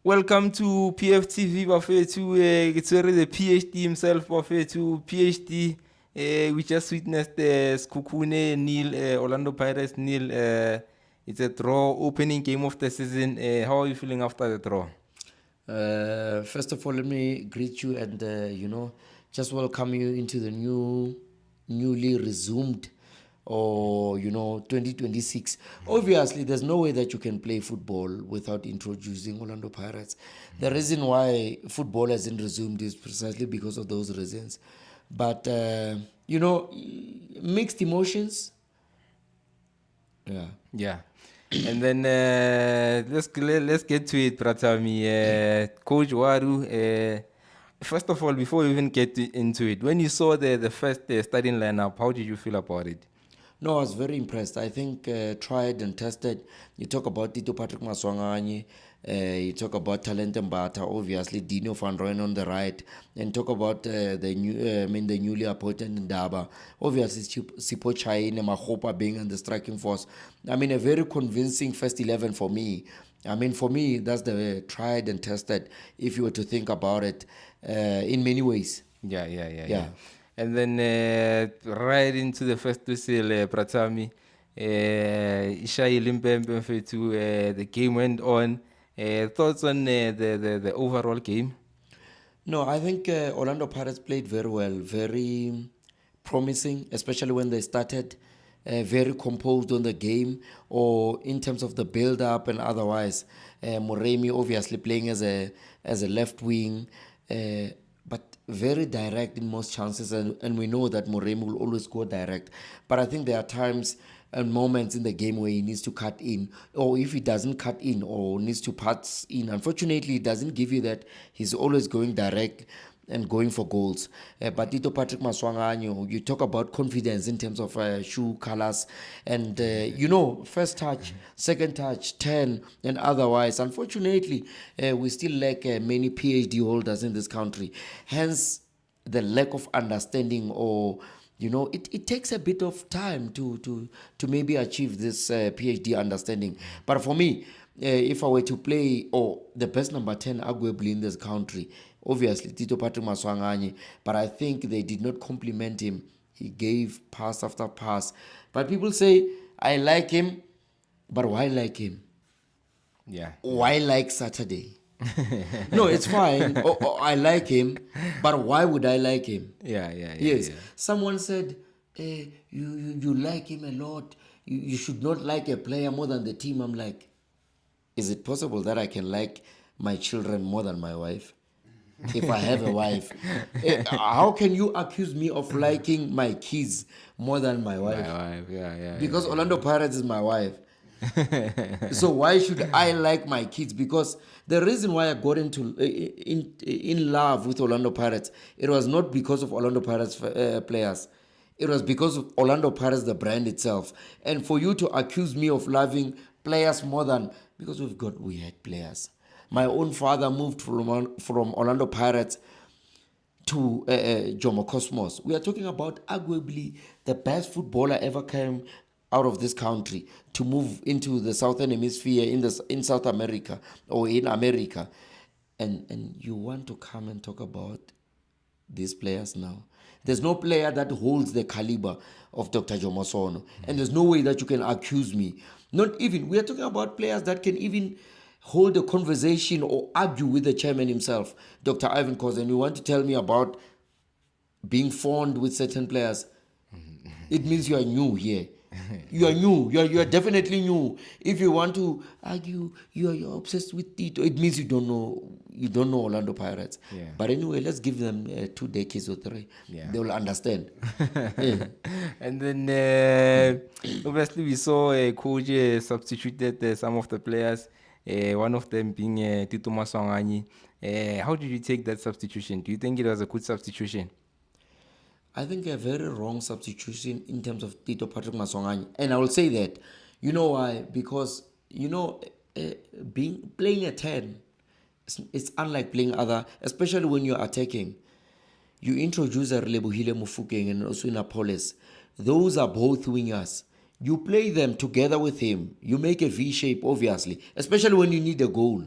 Welcome to PFTV, Bafetu. It's already the PhD himself, Bafetu. PhD. We just witnessed Skukune nil, Orlando Pirates nil. It's a draw, opening game of the season. How are you feeling after the draw? First of all, let me greet you and just welcome you into the newly resumed, or 2026. Obviously, there's no way that you can play football without introducing Orlando Pirates. The reason why football hasn't resumed is precisely because of those reasons. But mixed emotions. Yeah. Yeah. And then let's get to it, Pratami. Coach Waru. First of all, before we even into it, when you saw the first starting lineup, how did you feel about it? No, I was very impressed. I think tried and tested. You talk about Tito Patrick Maswanganye, you talk about Talent Mbata, obviously Dino van Rooyen on the right, and talk about the newly appointed Ndaba. Obviously, Sipo Chaine, Mahopa being in the striking force. I mean, a very convincing first 11 for me. I mean, for me, that's the tried and tested, if you were to think about it, in many ways. Yeah. Yeah. And then right into the first whistle, Pratami, Ishai Limpempe to the game went on. Thoughts on the overall game? No, I think Orlando Pirates played very well, very promising, especially when they started. Very composed on the game, or in terms of the build-up and otherwise. Moremi obviously playing as a left wing, but very direct in most chances, and we know that Moremi will always go direct. But I think there are times and moments in the game where he needs to cut in, or if he doesn't cut in or needs to pass in, unfortunately, it doesn't give you that. He's always going direct and going for goals. But Tito Patrick Maswanganyo, you talk about confidence in terms of shoe colors and, first touch, second touch, 10, and otherwise. Unfortunately, we still lack many PhD holders in this country. Hence, the lack of understanding, or it takes a bit of time to maybe achieve this PhD understanding. But for me, if I were to play, or the best number 10 arguably in this country, obviously Tito Patrick Maswanganye, but I think they did not compliment him. He gave pass after pass. But people say, I like him, but why like him? Yeah. Why like Saturday? No, it's fine. I like him, but why would I like him? Yes, Yeah. someone said, you like him a lot. You should not like a player more than the team. I'm like, is it possible that I can like my children more than my wife? If I have a wife, how can you accuse me of liking my kids more than my My wife? wife, Because Orlando Pirates is my wife. So why should I like my kids? Because the reason why I got into in love with Orlando Pirates, it was not because of Orlando Pirates players. It was because of Orlando Pirates, the brand itself. And for you to accuse me of loving players more than, because we had players. My own father moved from Orlando Pirates to Jomo Cosmos. We are talking about arguably the best footballer ever came out of this country to move into the southern hemisphere in South America, or in America, and you want to come and talk about these players now. There's no player that holds the caliber of Dr. Jomosono. And there's no way that you can accuse me. Not even, we are talking about players that can even hold a conversation or argue with the chairman himself, Dr. Ivan Koz. And you want to tell me about being fond with certain players? It means you are new here. You are new. You are definitely new. If you want to argue, you're obsessed with Tito. It means you don't know Orlando Pirates. Yeah. But anyway, let's give them 2 decades or 3. Yeah. They will understand. Yeah. And then obviously we saw coach substituted some of the players, one of them being Tito Maswanganyi. How did you take that substitution? Do you think it was a good substitution? I think a very wrong substitution in terms of Tito Patrick Masongani. And I will say that. You know why? Because, being playing a 10, it's unlike playing other, especially when you're attacking. You introduce a Relebohile Mufukeng and also in Apollos. Those are both wingers. You play them together with him. You make a V shape, obviously, especially when you need a goal.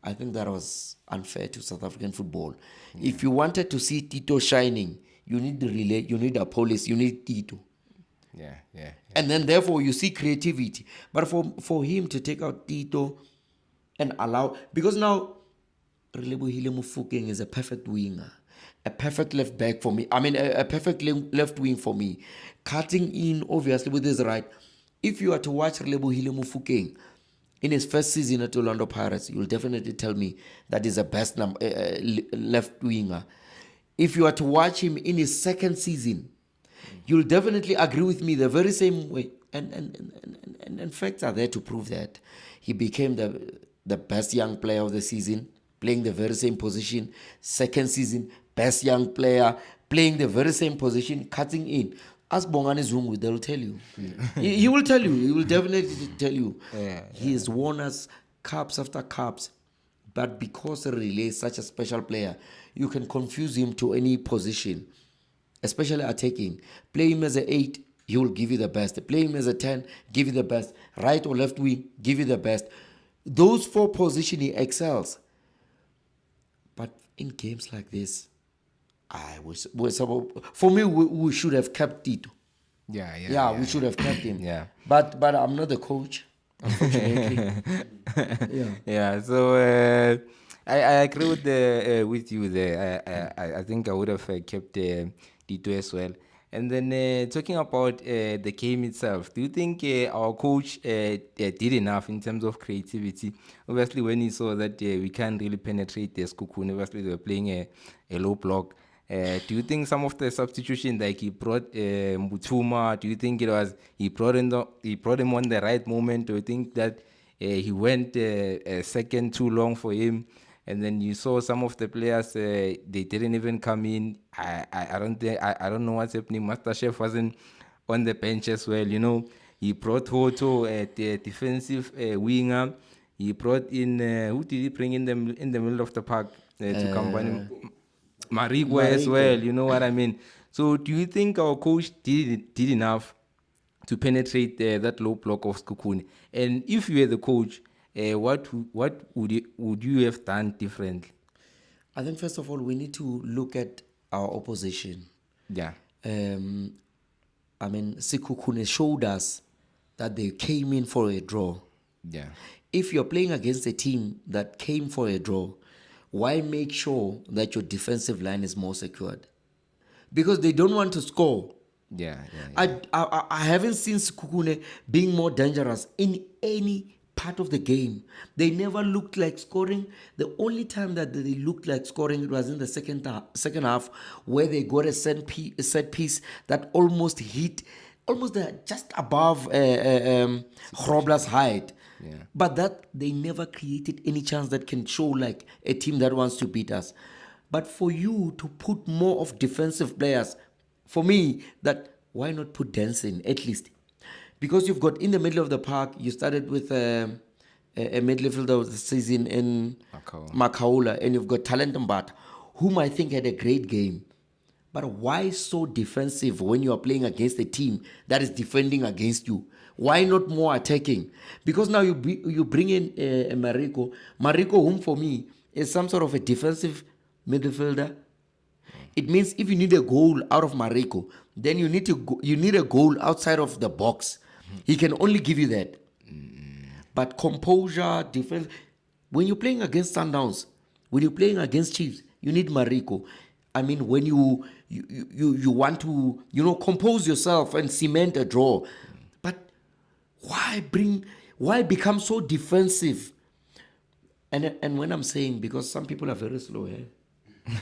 I think that was unfair to South African football. If you wanted to see Tito shining, you need the relay, you need a police, you need Tito. Yeah. And then therefore you see creativity. But for him to take out Tito and allow, because now Relebohile Mofokeng is a perfect winger, a perfect left back for me. I mean, a perfect left wing for me. Cutting in, obviously, with his right. If you are to watch Relebohile Mofokeng in his first season at Orlando Pirates, you'll definitely tell me that is the best left winger. If you are to watch him in his second season, you'll definitely agree with me the very same way. And facts are there to prove that. He became the best young player of the season, playing the very same position. Second season, best young player, playing the very same position, cutting in. Ask Bongani Zungu, they'll tell you. He will tell you. He will definitely tell you. He has won us cups after cups. But because Relay is such a special player, you can confuse him to any position, especially attacking. Play him as an 8, he will give you the best. Play him as a 10, give you the best. Right or left wing, give you the best. Those 4 positions he excels. But in games like this, for me, we should have kept Tito. Yeah, We should have kept him. Yeah. But I'm not the coach, unfortunately. Yeah. So I agree with you there. I think I would have kept Tito as well. And then talking about the game itself, do you think our coach did enough in terms of creativity? Obviously, when he saw that we can't really penetrate the Skukun, obviously they were playing a low block. Do you think some of the substitution, like he brought Mutuma, do you think he brought him on the right moment? Do you think that he went a second too long for him? And then you saw some of the players, they didn't even come in. I don't know what's happening. Master Chef wasn't on the bench as well. He brought Hoto, the defensive winger. He brought in who did he bring in the middle of the park to combine Marigo as well? You know what I mean? So do you think our coach did enough to penetrate that low block of Skukuni? And if you were the coach, what would you have done differently? I think first of all we need to look at our opposition. Yeah. I mean, Sekhukhune showed us that they came in for a draw. Yeah. If you're playing against a team that came for a draw, why make sure that your defensive line is more secured? Because they don't want to score. Yeah. I haven't seen Sekhukhune being more dangerous in any part of the game. They never looked like scoring. The only time that they looked like scoring, it was in the second half, where they got a set piece that almost hit, just above Grobler's height. Yeah. But that they never created any chance that can show like a team that wants to beat us. But for you to put more of defensive players, for me, that why not put Denson at least? Because you've got in the middle of the park, you started with a midfielder of the season in Makaula, and you've got Talent Mbata, whom I think had a great game. But why so defensive when you are playing against a team that is defending against you? Why not more attacking? Because now you bring in Mariko. Mariko, whom for me is some sort of a defensive midfielder. It means if you need a goal out of Mariko, then you need a goal outside of the box. He can only give you that. But composure, defense. When you're playing against Sundowns, when you're playing against Chiefs, you need Mariko. I mean, when you want to compose yourself and cement a draw, but why become so defensive? And when I'm saying, because some people are very slow,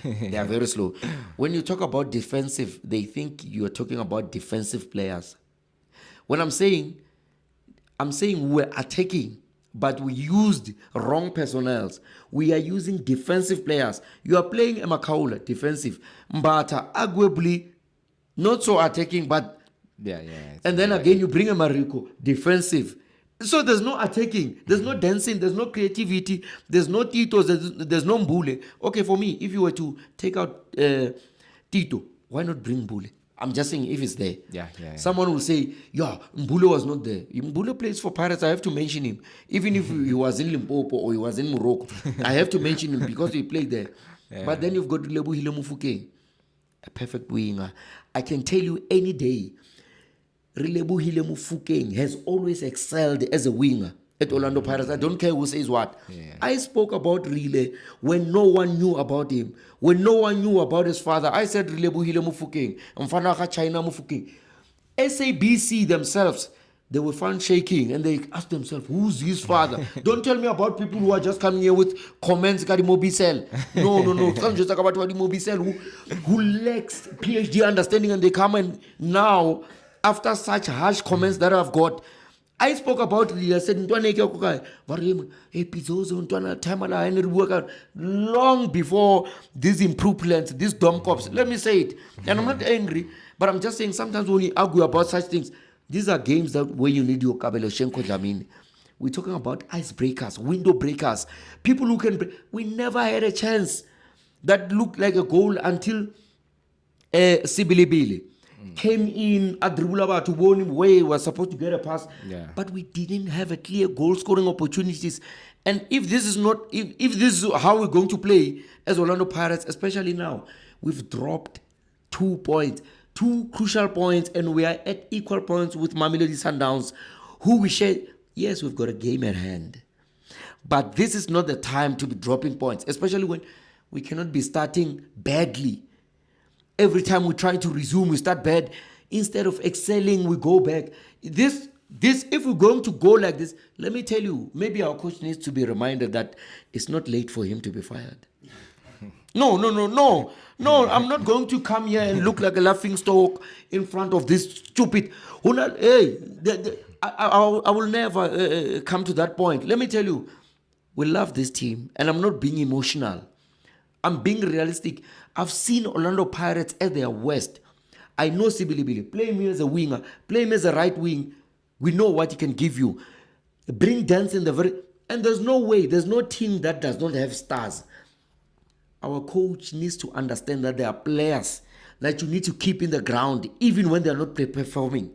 they are very slow. When you talk about defensive, they think you are talking about defensive players. When I'm saying we're attacking, but we used wrong personnels. We are using defensive players. You are playing a Makaula, defensive. Mbata, arguably, not so attacking, but... Yeah. And then again, you bring a Mariko, defensive. So there's no attacking, there's no dancing, there's no creativity, there's no Tito, there's no Mbule. Okay, for me, if you were to take out Tito, why not bring Mbule? I'm just saying if it's there. Yeah. Someone will say, yeah, Mbule was not there. Mbule plays for Pirates. I have to mention him. Even if he was in Limpopo or he was in Morocco, I have to mention him because he played there. But then you've got Lebohile Mofokeng, a perfect winger. I can tell you any day, Relebohile Mofokeng has always excelled as a winger at Orlando Pirates. I don't care who says what. I spoke about Rile when no one knew about him. When no one knew about his father, I said Relebohile Mofokeng, Mfana China Mofokeng. SABC themselves, they were found shaking and they asked themselves, who's his father? Don't tell me about people who are just coming here with comments, Mobicel. No. Can't just talk about Mobicel who lacks PhD understanding, and they come and now, after such harsh comments that I've got, I spoke about it. I said, long before these improvements, these dumb cops. Let me say it. And I'm not angry, but I'm just saying sometimes when you argue about such things, these are games that where you need your Kabeloshenko Jamini. We're talking about icebreakers, window breakers, people who can break. We never had a chance that looked like a goal until Sibilibili came in at Dribulaba to warn him where he was supposed to get a pass. But we didn't have a clear goal scoring opportunities. And if this is not, if this is how we're going to play as Orlando Pirates, especially now, we've dropped 2 points, 2 crucial points, and we are at equal points with Mamelodi Sundowns, who we share. Yes, we've got a game at hand. But this is not the time to be dropping points, especially when we cannot be starting badly. Every time we try to resume, we start bad. Instead of excelling, we go back. This, if we're going to go like this, let me tell you, maybe our coach needs to be reminded that it's not late for him to be fired. No, I'm not going to come here and look like a laughing stock in front of this stupid. Hey, I will never come to that point. Let me tell you, we love this team, and I'm not being emotional. I'm being realistic. I've seen Orlando Pirates at their worst. I know Sibilibili. Play me as a winger. Play me as a right wing. We know what he can give you. Bring Dance in the very... And there's no way, there's no team that does not have stars. Our coach needs to understand that there are players that you need to keep in the ground even when they're not performing.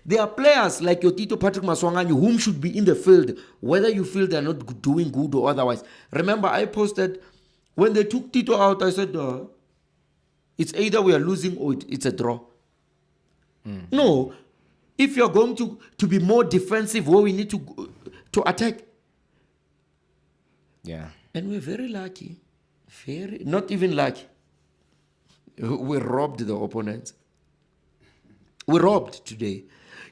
There are players like your Tito Patrick Maswanganyi whom should be in the field, whether you feel they're not doing good or otherwise. Remember, I posted... When they took Tito out, I said, it's either we are losing or it's a draw. No, if you're going to be more defensive, where we need to attack. Yeah. And we're very lucky. Not even lucky. We robbed the opponents. We robbed today.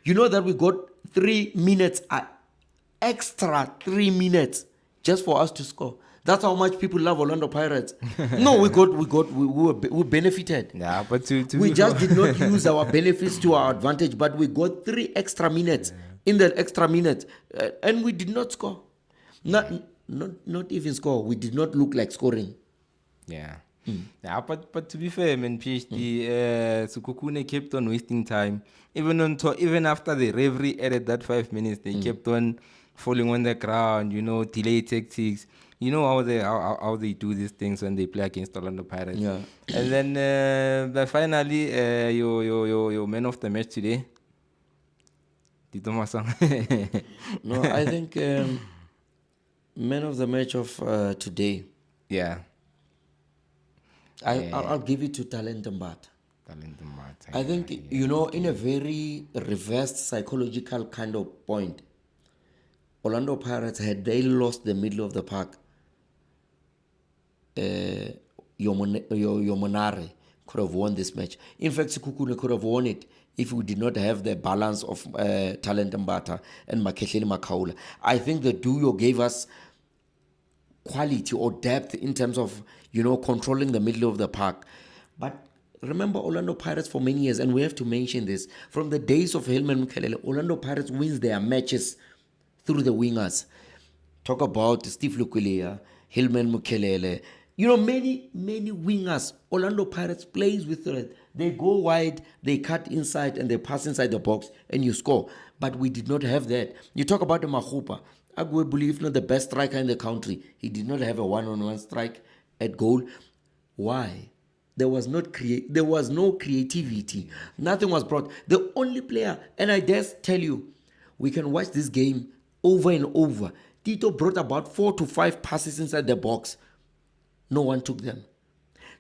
You know that we got 3 minutes, extra 3 minutes just for us to score. That's how much people love Orlando Pirates. No, we benefited. Yeah, but we just did not use our benefits to our advantage, but we got 3 extra minutes in that extra minute, and we did not score. Not even score. We did not look like scoring. Yeah. Yeah, but to be fair, man, PhD, Sukukune kept on wasting time. Even after the referee added that 5 minutes, they kept on falling on the ground, delay tactics. You know how they do these things when they play against Orlando Pirates. Yeah. And then finally, your man of the match today, Tito Masang. No, I think man of the match of today. Yeah. I'll give it to Talent Mbata. I think, in a very reversed psychological kind of point, Orlando Pirates, had they lost the middle of the park, Yomonare could have won this match. In fact, Sikukune could have won it if we did not have the balance of Talent Mbata and Makehleni Makaula. I think the duo gave us quality or depth in terms of, controlling the middle of the park. But remember Orlando Pirates for many years, and we have to mention this, from the days of Hillman Mukhelele, Orlando Pirates wins their matches through the wingers. Talk about Steve Lukulia, Hillman Mukhelele. Many wingers. Orlando Pirates plays with it. They go wide, they cut inside, and they pass inside the box, and you score. But we did not have that. You talk about the Mahupa. Agwe believe not the best striker in the country. He did not have a one-on-one strike at goal. Why? There was no creativity. Nothing was brought. The only player, and I dare tell you, we can watch this game over and over. Tito brought about 4 to 5 passes inside the box. No one took them.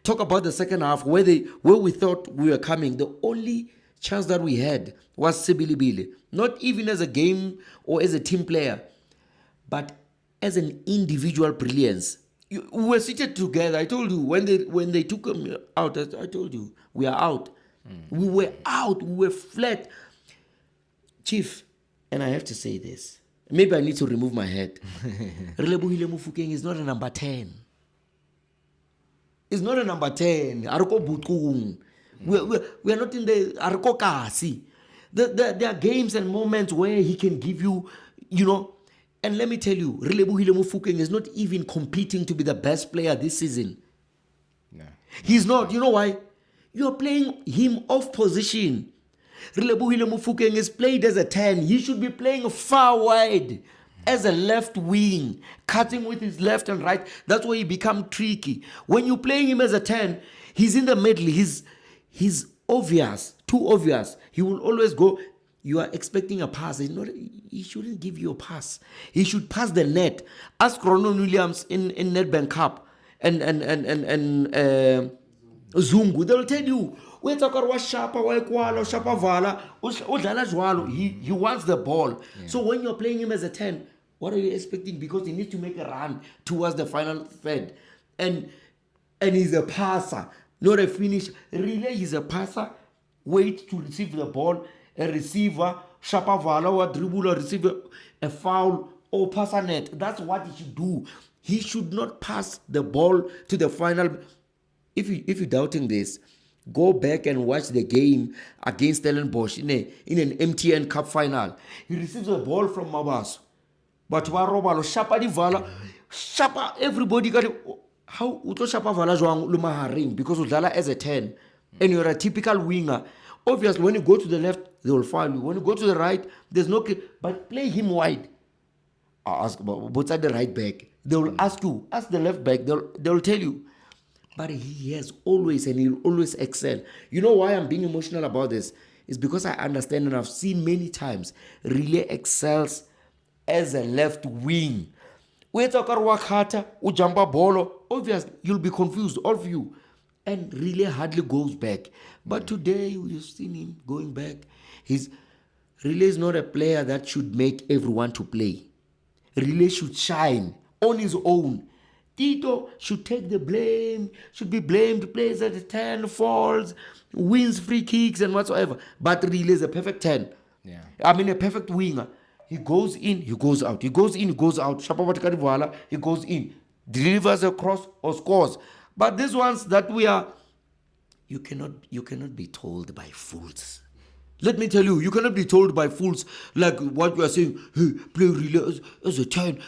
Talk about the second half where we thought we were coming. The only chance that we had was Sibilibili. Not even as a game or as a team player, but as an individual brilliance. We were seated together. I told you when they took him out. I told you we are out. We were out. We were flat, Chief. And I have to say this. Maybe I need to remove my head. Relebohile Mofokeng is not a number 10. It's not a number 10. Ariko Butkung. We are not in the Ariko Kasi. There are games and moments where he can give you, and let me tell you, Relebohile Mofokeng is not even competing to be the best player this season. No. He's not. You know why? You're playing him off position. Relebohile Mofokeng is played as a 10. He should be playing far wide as a left wing, cutting with his left and right. That's where he become tricky. When you play him as a 10, he's in the middle. He's obvious, too obvious. He will always go. You are expecting a pass. He shouldn't give you a pass. He should pass the net. Ask Ronan Williams in Nedbank Cup and Zungu. They'll tell you. He wants the ball. Yeah. So when you're playing him as a 10, what are you expecting? Because he needs to make a run towards the final third. And he's a passer, not a finisher. Really, he's a passer. Wait to receive the ball. A receiver, Shapavala, or dribble, or receiver, a foul, or pass a net. That's what he should do. He should not pass the ball to the final. If you're doubting this, go back and watch the game against Stellenbosch in an MTN Cup final. He receives a ball from Mabas. But Warobalo, Shapa Divala, Shapa, everybody got it. How Uto Shapa Vala Joang Lumaharing, because Udala as a 10, and you're a typical winger. Obviously, when you go to the left, they will foul you. When you go to the right, there's no. But play him wide. Ask about what's at the right back. They will ask you. Ask the left back. They'll tell you. But he has always, and he'll always excel. You know why I'm being emotional about this? It's because I understand and I've seen many times Relay excels as a left wing. When talk about Wakata, Ujamba Bolo, obviously you'll be confused, all of you. And Relay hardly goes back. But today we've seen him going back. Relay is not a player that should make everyone to play. Relay should shine on his own. Tito should take the blame, should be blamed, plays at the 10, falls, wins free kicks and whatsoever. But Relay is a perfect 10. Yeah. I mean, a perfect winger. He goes in, he goes out. He goes in, he goes out. Shapabatikarivala, he goes in. Delivers a cross or scores. But these ones that we are, you cannot be told by fools. Let me tell you, you cannot be told by fools like what we are saying, hey, play Relay as a 10.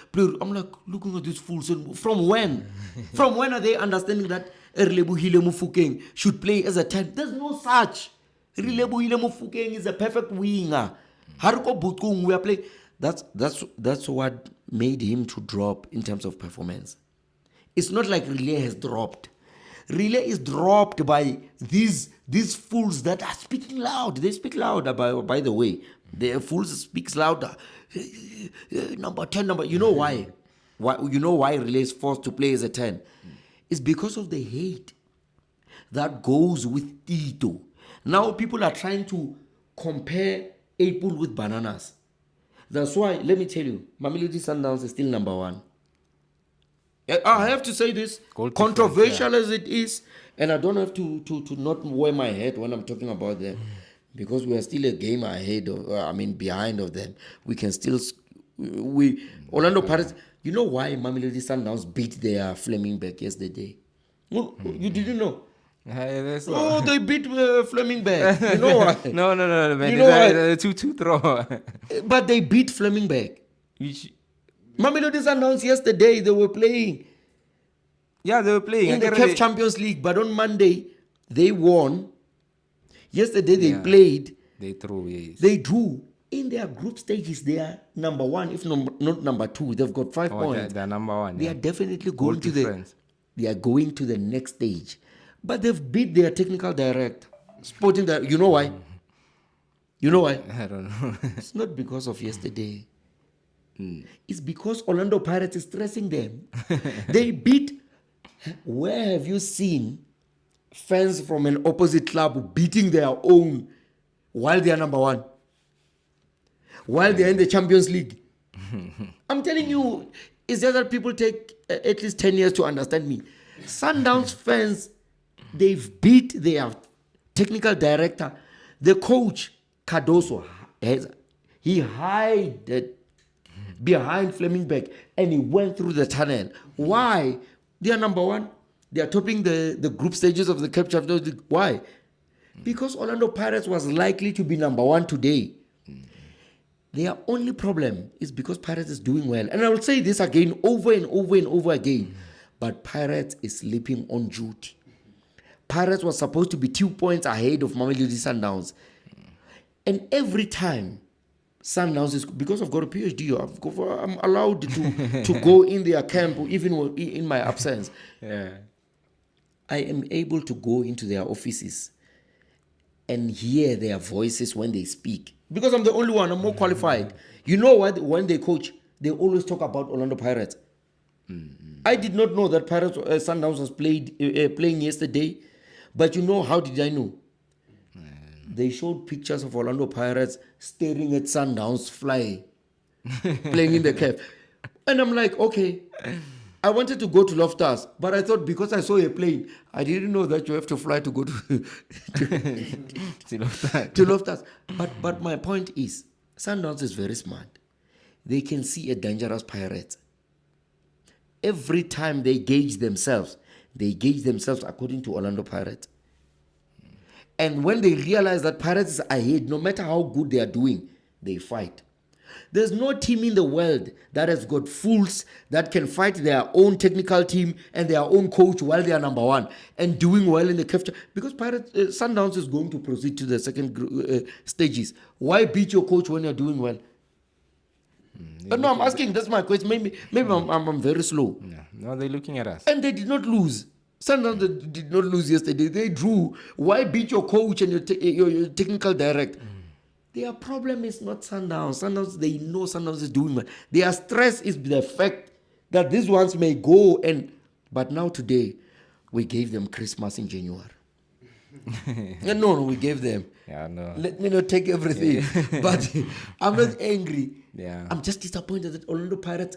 I'm like, looking at these fools. And from when? From when are they understanding that Relebohile Mofokeng should play as a 10? There's no such. Relebohile Mofokeng is a perfect winger. Hariko Butkung, we are playing. That's what made him to drop in terms of performance. It's not like Relay has dropped. Relay is dropped by these fools that are speaking loud. They speak louder, by the way. The fools speaks louder. Number 10, you know why? You know why Relay is forced to play as a 10? It's because of the hate that goes with Tito. Now people are trying to compare apple with bananas. That's why, let me tell you, Mamelodi Sundowns is still number 1. I have to say this, controversial as it is, and I don't have to not wear my head when I'm talking about them, because we are still a game ahead behind of them. We can still, Orlando Pirates, you know why Mamelodi Sundowns beat their Flemingberg yesterday? Well, you didn't know? They beat Flemingberg. You know why? No, man. You know why? 2-2 draw. But they beat Flemingberg. Mamelodi Sundowns yesterday, they were playing. Yeah, they were playing. In the CAF Champions League, but on Monday, they won. Yesterday, they played. They drew, yes. They drew. In their group stages, they are number 1, if not number 2. They've got 5 points. They're number 1. They are definitely going to the... They are going to the next stage. But they've beat their technical director, sporting director. You know why? You know why? I don't know. It's not because of yesterday. It's because Orlando Pirates is stressing them. They beat. Where have you seen fans from an opposite club beating their own while they are number one? While they are in the Champions League? I'm telling you, it's just that people take at least 10 years to understand me. Sundowns fans, they've beat their technical director. The coach, Cardoso, he hid behind Flemingberg and he went through the tunnel. Why? They are number one. They are topping the group stages of the Cup Champions League. Why? Because Orlando Pirates was likely to be number one today. Their only problem is because Pirates is doing well. And I will say this again over and over and over again. But Pirates is sleeping on duty. Pirates was supposed to be 2 points ahead of Mamelodi Sundowns. And every time Sundowns is, because I've got a PhD, I'm allowed to go in their camp even in my absence. Yeah. I am able to go into their offices and hear their voices when they speak. Because I'm the only one, I'm more qualified. You know what? When they coach, they always talk about Orlando Pirates. I did not know that Pirates Sundowns was playing yesterday. But you know, how did I know? They showed pictures of Orlando Pirates staring at Sundowns fly, playing in the cap. And I'm like, okay. I wanted to go to Loftus, but I thought because I saw a plane, I didn't know that you have to fly to go to to Loftus. But my point is, Sundowns is very smart. They can see a dangerous Pirates. Every time they gauge themselves according to Orlando Pirates. And when they realize that Pirates is ahead, no matter how good they are doing, they fight. There's no team in the world that has got fools that can fight their own technical team and their own coach while they are number one and doing well in the capture. Because Pirates Sundowns is going to proceed to the second stages. Why beat your coach when you're doing well? But no, I'm asking. That's my question. Maybe I'm very slow. No, they're looking at us. And they did not lose. Sundowns did not lose yesterday. They drew. Why beat your coach and your technical director? Their problem is not Sundowns. Sundowns, they know Sundowns is doing well. Their stress is the fact that these ones may go but now today, we gave them Christmas in January. No, we gave them. Yeah, no. Let me not take everything. But I'm not angry. Yeah. I'm just disappointed that Orlando Pirates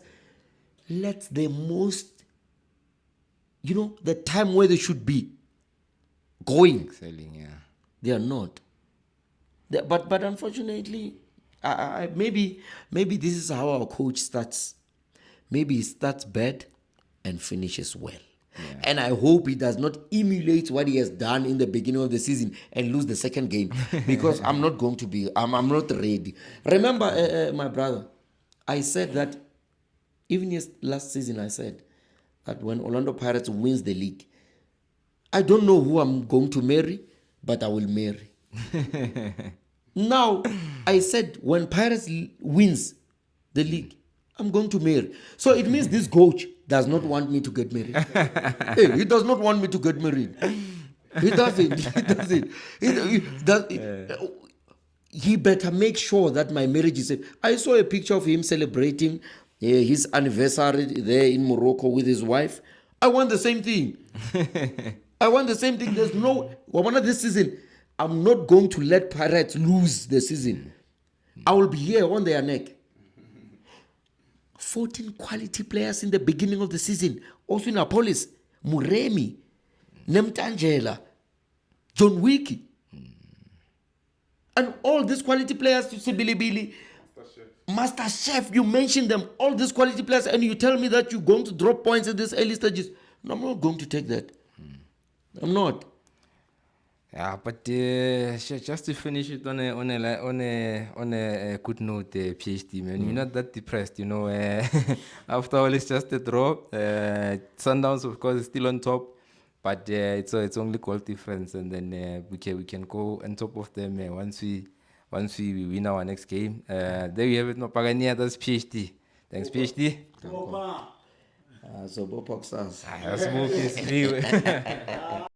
let the most, the time where they should be going. Excelling, yeah. They are not. But unfortunately, maybe this is how our coach starts. Maybe he starts bad and finishes well. Yeah. And I hope he does not emulate what he has done in the beginning of the season and lose the second game, because I'm not not ready. Remember, my brother, I said that even last season I said that when Orlando Pirates wins the league, I don't know who I'm going to marry, but I will marry. Now, I said when Pirates wins the league, I'm going to marry. So it means this coach does not want me to get married. Hey, he does not want me to get married. He doesn't. He better make sure that my marriage is safe. I saw a picture of him celebrating his anniversary there in Morocco with his wife. I want the same thing. There's no... this season, I'm not going to let Pirates lose the season. I will be here on their neck. 14 quality players in the beginning of the season. Also in Apolis, Muremi, Nemtangela, John Wiki. And all these quality players, you see Billy, Master Chef, you mentioned them, all these quality players, and you tell me that you're going to drop points at these early stages. No, I'm not going to take that. I'm not. Yeah, but just to finish it on a good note, PhD man, you're not that depressed, After all, it's just a draw. Sundowns, of course, is still on top, but it's only goal difference, and then we can go on top of them once we win our next game. There you have it, no Pagania. That's PhD. Thanks, PhD. So, Bob Oxas. I smoke this.